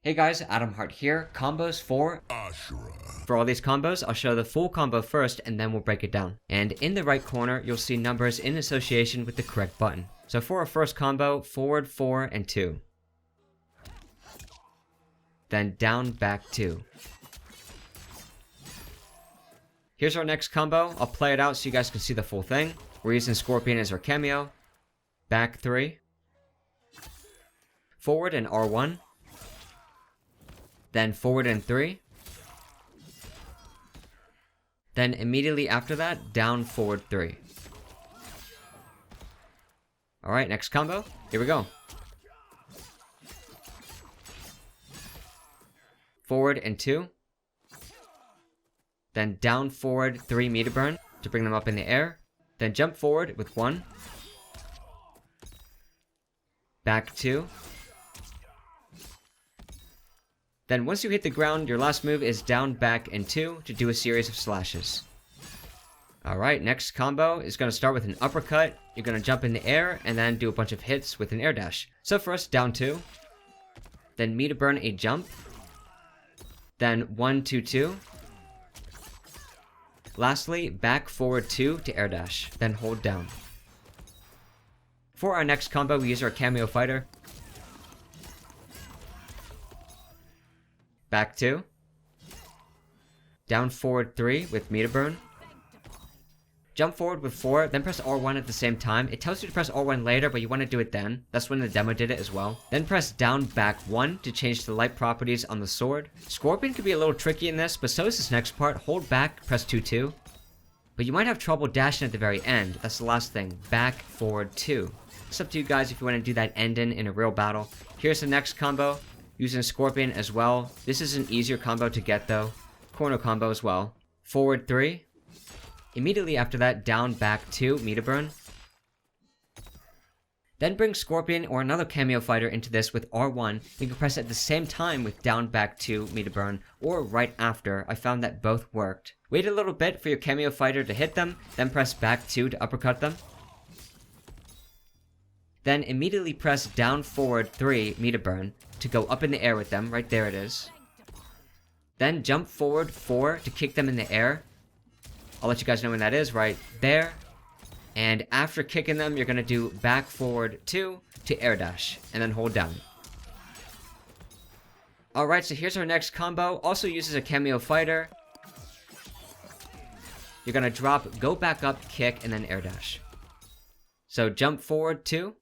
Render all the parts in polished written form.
Hey guys, Adam Hart here, combos for Ashrah. For all these combos, I'll show the full combo first and then we'll break it down. And in the right corner, you'll see numbers in association with the correct button. So for our first combo, forward 4 and 2. Then down, back 2. Here's our next combo. I'll play it out so you guys can see the full thing. We're using Scorpion as our cameo. Back 3. Forward and R1. Then forward and 3. Then immediately after that, down, forward 3. Alright, next combo. Here we go. Forward and 2. Then down, forward 3 meter burn to bring them up in the air. Then jump forward with 1. Back 2. Then once you hit the ground, your last move is down, back, and 2 to do a series of slashes. Alright, next combo is going to start with an uppercut. You're going to jump in the air and then do a bunch of hits with an air dash. So first, down 2. Then meter burn a jump. Then 1, 2, 2. Lastly, back forward 2 to air dash. Then hold down. For our next combo, we use our cameo fighter. Back 2. Down forward 3 with meter burn. Jump forward with 4, then press R1 at the same time. It tells you to press R1 later, but you want to do it then. That's when the demo did it as well. Then press down, back 1 to change the light properties on the sword. Scorpion could be a little tricky in this, but so is this next part. Hold back, press 2, 2. But you might have trouble dashing at the very end. That's the last thing. Back, forward 2. It's up to you guys if you want to do that end in a real battle. Here's the next combo. Using Scorpion as well. This is an easier combo to get though. Corner combo as well. Forward 3. Immediately after that, down, back 2, meter burn. Then bring Scorpion or another cameo fighter into this with R1. You can press at the same time with down, back 2, meter burn, or right after. I found that both worked. Wait a little bit for your cameo fighter to hit them, then press back 2 to uppercut them. Then immediately press down, forward 3, meter burn, to go up in the air with them. Right there it is. Then jump forward 4 to kick them in the air. I'll let you guys know when that is, right there. And after kicking them, you're going to do back forward 2 to air dash, and then hold down. Alright, so here's our next combo. Also uses a cameo fighter. You're going to drop, go back up, kick, and then air dash. So jump forward 2.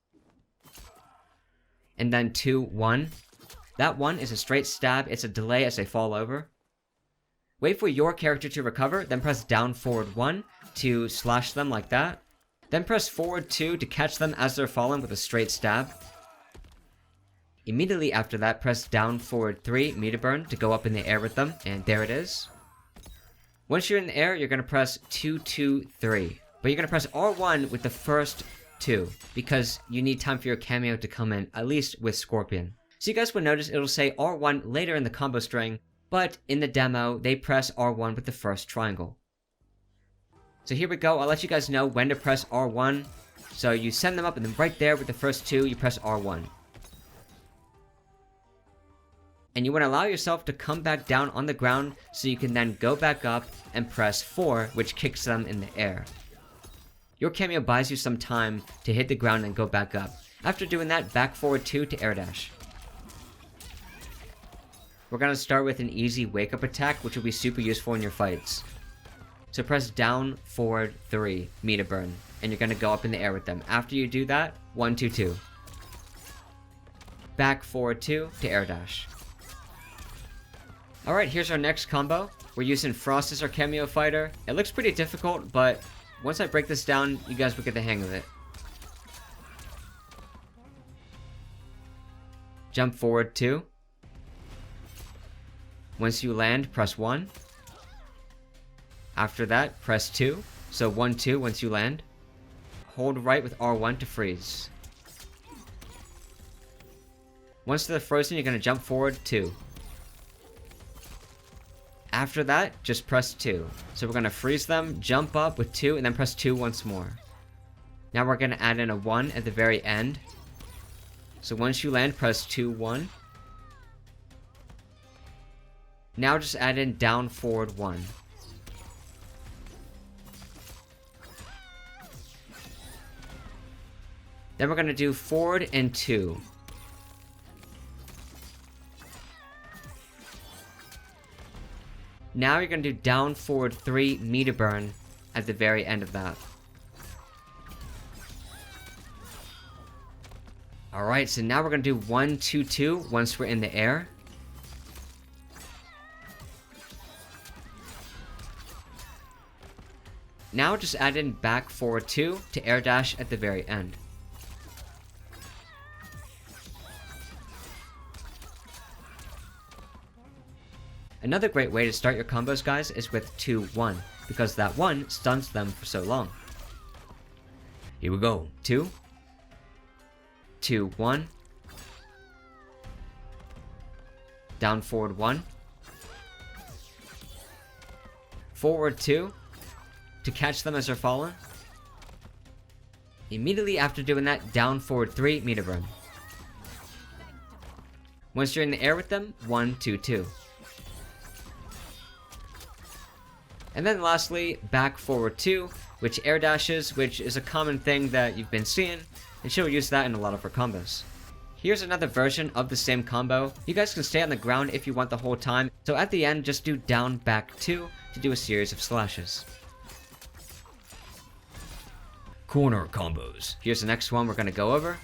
And then 2, 1. That 1 is a straight stab. It's a delay as they fall over. Wait for your character to recover, then press down forward 1 to slash them like that. Then press forward 2 to catch them as they're falling with a straight stab. Immediately after that, press down forward 3, meter burn, to go up in the air with them, and there it is. Once you're in the air, you're going to press 2, 2, 3. But you're going to press R1 with the first 2, because you need time for your cameo to come in, at least with Scorpion. So you guys will notice it'll say R1 later in the combo string, but in the demo, they press R1 with the first triangle. So here we go, I'll let you guys know when to press R1. So you send them up, and then right there with the first 2, you press R1. And you want to allow yourself to come back down on the ground, so you can then go back up and press 4, which kicks them in the air. Your cameo buys you some time to hit the ground and go back up. After doing that, back forward 2 to air dash. We're going to start with an easy wake up attack, which will be super useful in your fights. So press down, forward 3, meter burn, and you're going to go up in the air with them. After you do that, 1, 2, 2. Back forward 2 to air dash. Alright, here's our next combo. We're using Frost as our cameo fighter. It looks pretty difficult, but once I break this down, you guys will get the hang of it. Jump forward 2. Once you land, press 1. After that, press 2. So 1, 2 once you land. Hold right with R1 to freeze. Once they're frozen, you're going to jump forward 2. After that, just press 2. So we're going to freeze them, jump up with 2, and then press 2 once more. Now we're going to add in a 1 at the very end. So once you land, press 2, 1. Now just add in down, forward, 1. Then we're going to do forward and 2. Now you're going to do down, forward, 3, meter burn at the very end of that. Alright, so now we're going to do 1, 2, 2 once we're in the air. Now just add in back, forward, 2 to air dash at the very end. Another great way to start your combos, guys, is with 2, 1, because that 1 stuns them for so long. Here we go. 2, 2, 1. Down, forward, 1. Forward, 2 to catch them as they're falling. Immediately after doing that, down, forward, 3, meter burn. Once you're in the air with them, 1, 2, 2. And then lastly, back, forward, 2, which air dashes, which is a common thing that you've been seeing, and she'll use that in a lot of her combos. Here's another version of the same combo. You guys can stay on the ground if you want the whole time, so at the end, just do down, back, 2 to do a series of slashes. Corner combos. Here's the next one we're going to go over.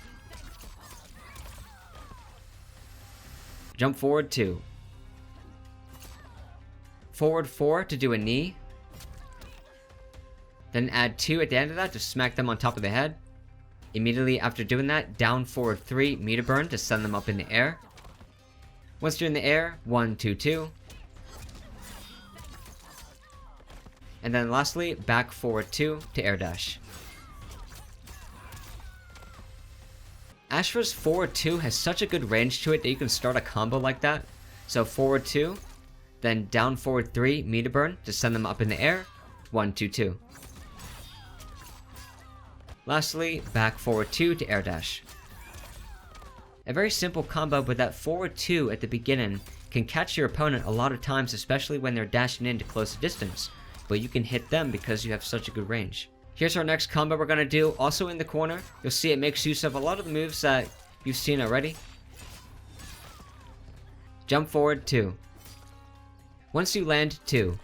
Jump forward 2. Forward 4 to do a knee. Then add 2 at the end of that to smack them on top of the head. Immediately after doing that, down, forward 3, meter burn to send them up in the air. Once you're in the air, 1, 2, 2. And then lastly, back, forward 2 to air dash. Ashrah's forward 2 has such a good range to it that you can start a combo like that. So forward 2, then down, forward 3, meter burn to send them up in the air. 1, 2, 2. Lastly, back, forward 2 to air dash. A very simple combo, but that forward 2 at the beginning can catch your opponent a lot of times, especially when they're dashing in to close the distance. But you can hit them because you have such a good range. Here's our next combo we're going to do, also in the corner. You'll see it makes use of a lot of the moves that you've seen already. Jump forward 2. Once you land, 2.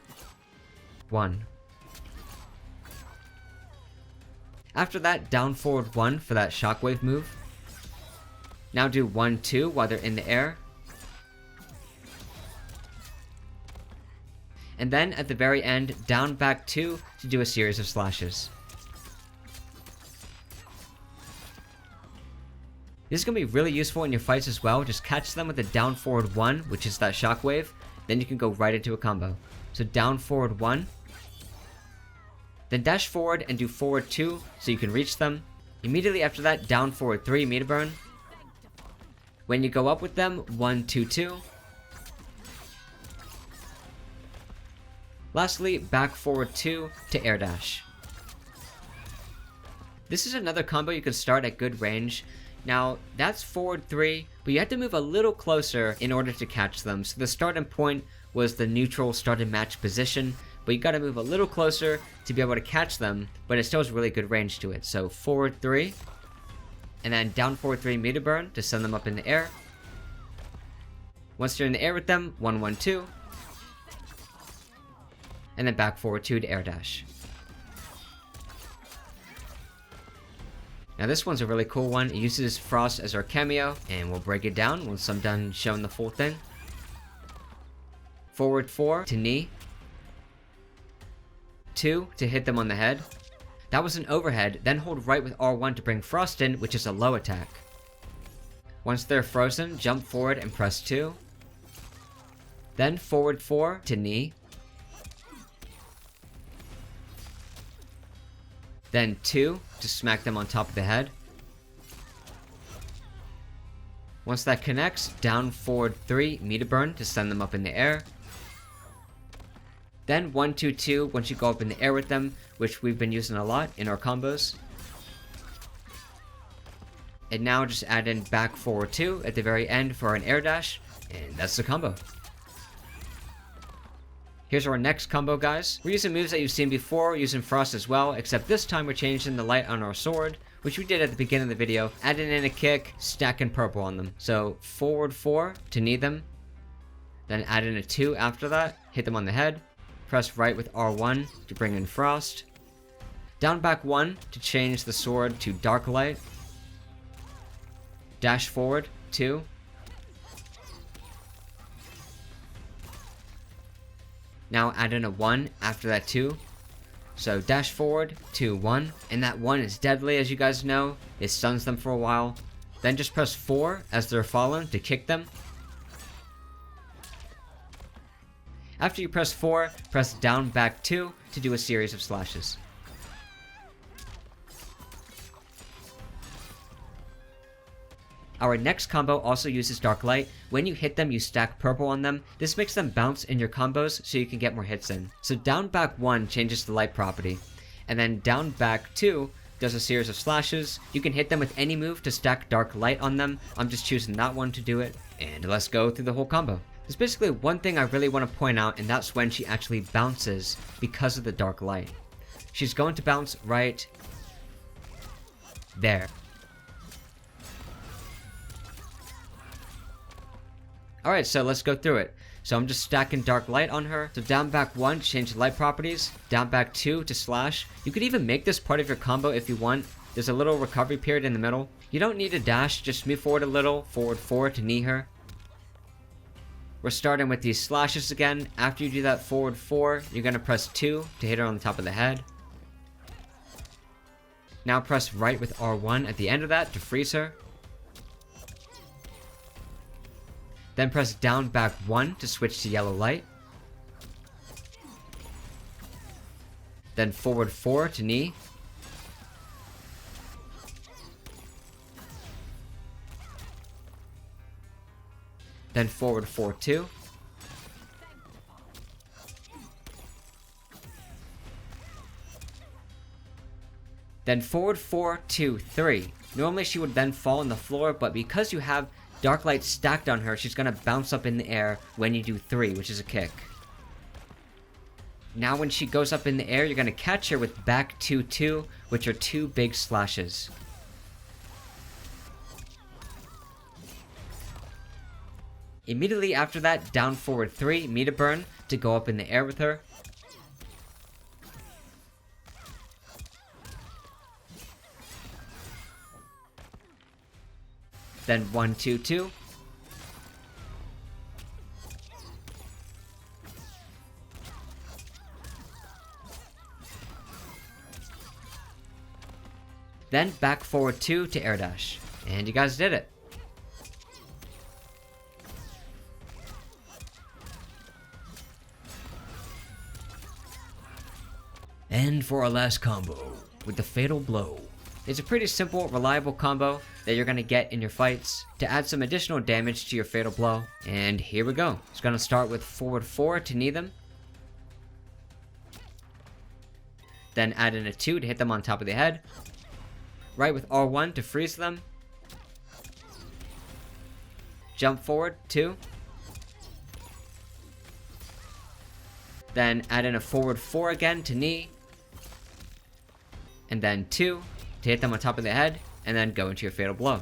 1. After that, down, forward 1 for that shockwave move. Now do 1, 2 while they're in the air. And then at the very end, down, back 2 to do a series of slashes. This is going to be really useful in your fights as well. Just catch them with a down, forward 1, which is that shockwave. Then you can go right into a combo. So down, forward 1. Then dash forward and do forward 2 so you can reach them. Immediately after that, down, forward 3, meter burn. When you go up with them, 1, 2, 2. Lastly, back, forward 2 to air dash. This is another combo you can start at good range. Now, that's forward 3, but you have to move a little closer in order to catch them. So the starting point was the neutral starting match position, but you gotta move a little closer to be able to catch them, but it still has really good range to it. So forward 3, and then down, forward 3, meter burn to send them up in the air. Once you're in the air with them, 1, 1, 2. And then back, forward 2 to air dash. Now this one's a really cool one. It uses Frost as our cameo, and we'll break it down once I'm done showing the full thing. Forward 4 to knee. 2 to hit them on the head. That was an overhead, then hold right with R1 to bring Frost in, which is a low attack. Once they're frozen, jump forward and press 2. Then forward 4 to knee. Then 2 to smack them on top of the head. Once that connects, down, forward 3, meter burn to send them up in the air. Then 1, 2, 2 once you go up in the air with them, which we've been using a lot in our combos. And now just add in back, forward 2 at the very end for an air dash, and that's the combo. Here's our next combo, guys. We're using moves that you've seen before, using Frost as well, except this time we're changing the light on our sword, which we did at the beginning of the video, adding in a kick, stacking purple on them. So forward 4 to knee them, then add in a 2 after that, hit them on the head, press right with R1 to bring in Frost, down back 1 to change the sword to dark light, dash forward 2, now add in a 1 after that 2. So dash forward, 2, 1, and that 1 is deadly, as you guys know. It stuns them for a while. Then just press 4 as they're fallen to kick them. After you press 4, press down back 2 to do a series of slashes. Our next combo also uses Dark Light. When you hit them, you stack purple on them. This makes them bounce in your combos so you can get more hits in. So down back 1 changes the light property, and then down back 2 does a series of slashes. You can hit them with any move to stack Dark Light on them. I'm just choosing that one to do it, and let's go through the whole combo. There's basically one thing I really want to point out, and that's when she actually bounces because of the Dark Light. She's going to bounce right there. Alright, so let's go through it. So I'm just stacking Dark Light on her. So down back 1 to change the light properties. Down back 2 to slash. You could even make this part of your combo if you want. There's a little recovery period in the middle. You don't need a dash, just move forward a little. Forward 4 to knee her. We're starting with these slashes again. After you do that forward 4, you're going to press 2 to hit her on the top of the head. Now press right with R1 at the end of that to freeze her. Then press down back 1 to switch to yellow light. Then forward 4 to knee. Then forward 4 2. Then forward 4 2 3. Normally she would then fall on the floor, but because you have Dark Light stacked on her, she's gonna bounce up in the air when you do 3, which is a kick. Now when she goes up in the air, you're gonna catch her with back 2 2, which are 2 big slashes. Immediately after that, down forward 3, meter burn to go up in the air with her. Then 1 2 2. Then back forward 2 to air dash. And you guys did it. And for our last combo, with the Fatal Blow. It's a pretty simple, reliable combo that you're going to get in your fights to add some additional damage to your Fatal Blow. And here we go. It's going to start with forward 4 to knee them. Then add in a 2 to hit them on top of the head. Right with R1 to freeze them. Jump forward 2. Then add in a forward 4 again to knee. And then 2 to hit them on top of the head, and then go into your Fatal Blow.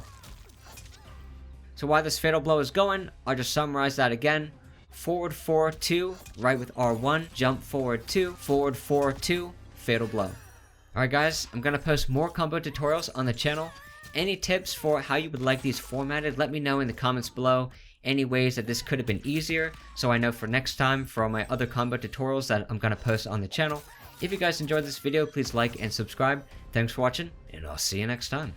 So while this Fatal Blow is going, I'll just summarize that again. Forward 4 2, right with R1, jump forward 2, forward 4 2, Fatal Blow. Alright guys, I'm gonna post more combo tutorials on the channel. Any tips for how you would like these formatted, let me know in the comments below. Any ways that this could have been easier, so I know for next time for all my other combo tutorials that I'm gonna post on the channel. If you guys enjoyed this video, please like and subscribe. Thanks for watching, and I'll see you next time.